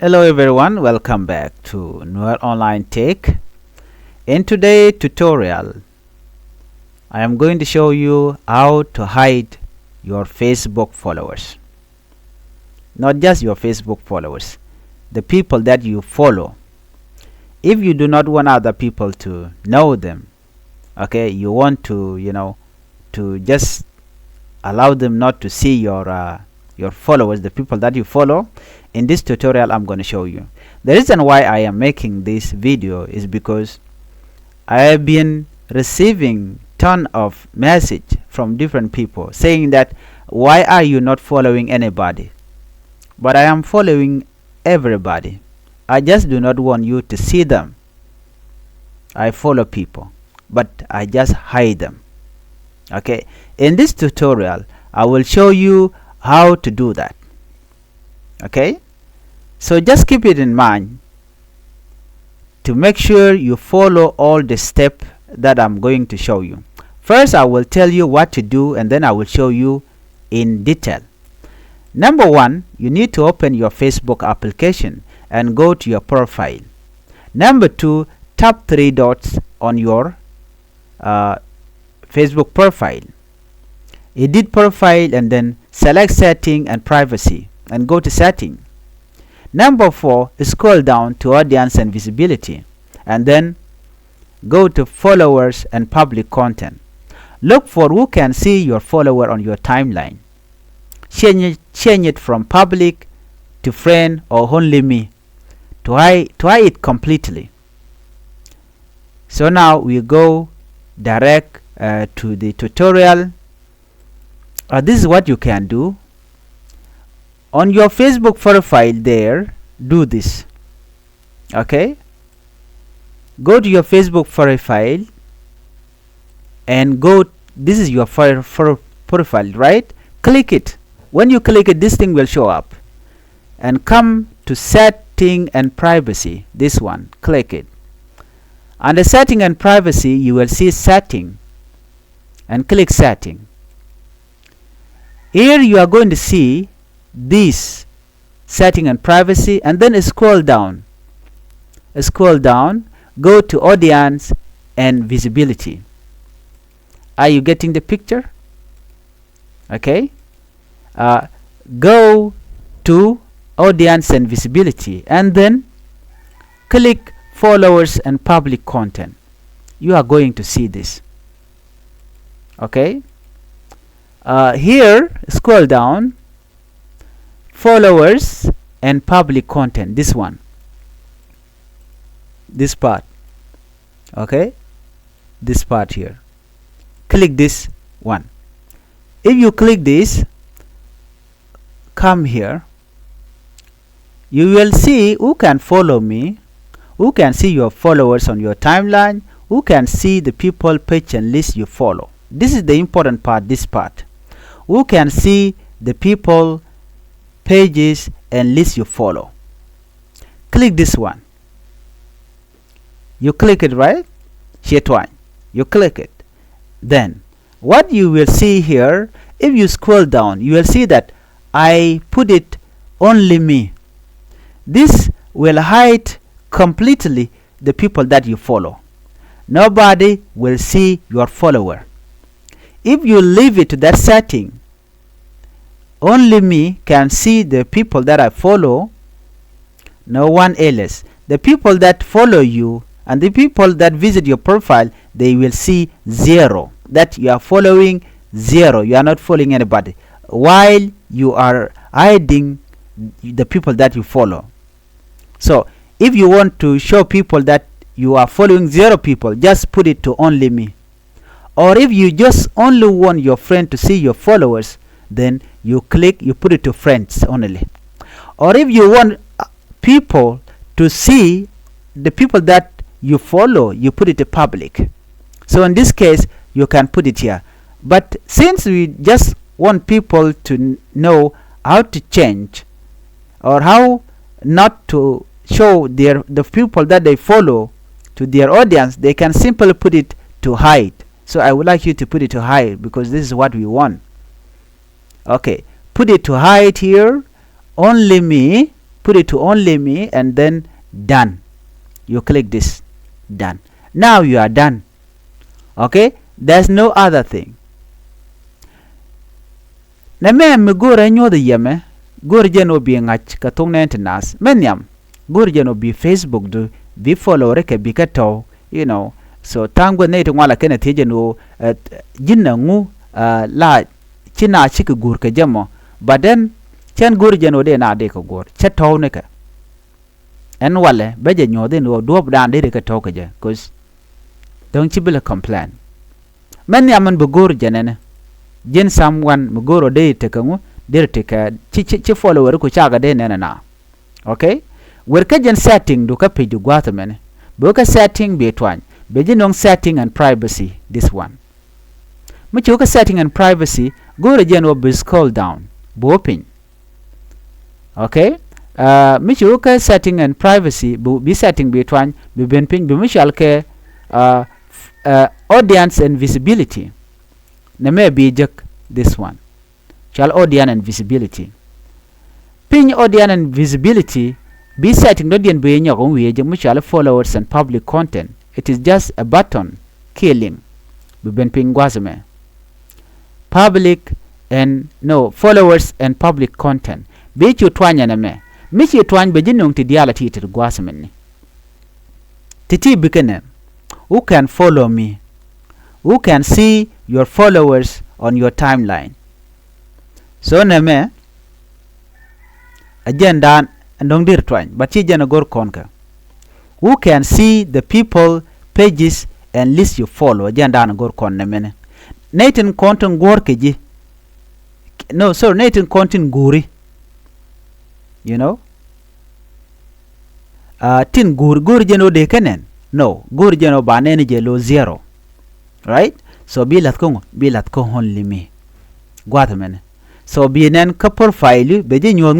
Hello everyone, welcome back to Noel Online Tech. In today's tutorial, I am going to show you how to hide your Facebook followers. Not just your Facebook followers, the people that you follow. If you do not want other people to know them, okay, you want to, to just allow them not to see your followers, the people that you follow. In this tutorial I'm going to show you. The reason why I am making this video is because I have been receiving ton of message from different people saying that why are you not following anybody? But I am following everybody. I just do not want you to see them. I follow people, but I just hide them. Okay, in this tutorial I will show you how to do that. Okay, so just keep it in mind to make sure you follow all the steps that I'm going to show you. First I will tell you what to do, and then I will show you in detail. Number one, you need to open your Facebook application and go to your profile. Number two, tap three dots on your Facebook profile, edit profile, and then select setting and privacy and go to setting. Number four, scroll down to audience and visibility and then go to followers and public content. Look for who can see your follower on your timeline. Change it from public to friend or only me to hide it completely. So now we go direct to the tutorial. This is what you can do. On your Facebook profile there, do this. Okay, go to your Facebook profile and go, this is your profile, right? Click it. When you click it, this thing will show up, and come to setting and privacy. This one, click it. Under setting and privacy you will see setting, and click setting. Here you are going to see this setting and privacy, and then scroll down, go to audience and visibility. Are you getting the picture? Okay, go to audience and visibility and then click followers and public content. You are going to see this. Okay, here scroll down, followers and public content, this one, this part. Okay, this part here, click this one. If you click this, come here, you will see who can follow me, who can see your followers on your timeline, who can see the people page and list you follow. This is the important part, this part. Who can see the people pages and list you follow. Click this one. You click it, right? One. You click it. Then what you will see here, if you scroll down, you will see that I put it only me. This will hide completely the people that you follow. Nobody will see your follower. If you leave it to that setting, only me can see the people that I follow, no one else. The people that follow you and the people that visit your profile, they will see zero, that you are following zero. You are not following anybody, while you are hiding the people that you follow. So if you want to show people that you are following zero people, just put it to only me. Or if you just only want your friend to see your followers, then you put it to friends only. Or if you want people to see the people that you follow, you put it to public. So in this case you can put it here. But since we just want people to know how to change or how not to show the people that they follow to their audience, they can simply put it to hide. So I would like you to put it to hide, because this is what we want. Okay, put it to hide here, only me, put it to only me, and then done. You click this, done. Now you are done. Okay, there's no other thing. Na me gora nyo de yeme gor jeno bi ngach ka tung nas menyam gor jeno bi Facebook do bi follow ke bi ka to, you know. So tango ne to wala kene teje no jinna ngu la china chik gur ke jamo, but then chen gur jeno de na de ko gor che to ne ka en wale beje nyo de no do dan de ka to ka je, cause don't you will complain. Menyam man bu gor jenene jen someone mugoro de tekangu der teka chi follower ko chaga de nena. Okay, wer ka jen setting do ka page gwata mene bo ka setting be twan be jen setting and privacy. This one mucho ka setting and privacy go jen wo be scroll down bo pin. Okay, mucho ka setting and privacy bo be setting be twan be ben pin be mushal ke audience and visibility. Na me be jak this one shall audience and visibility. Pin audience and visibility be setting no dien be nyoko we je mutual followers and public content. It is just a button killing be ben pin gwazeme public and no followers and public content be chu twanya na me chi twany be jinung ti diala ti ti gwazeme ni titi bikene. Who can follow me? Who can see your followers on your timeline? So neme agenda andong dir twine but chi jana gor konka. Who can see the people, pages and list you follow? Agenda na gor kon nemene. Nathan konten gor keji. No, sorry, Nathan konten guri. You know? Tin gur jeno de kenen. No, gur jeno ba nene je lo 0. Right? So bilat ko only me. Guatemene. So binen ka profile be je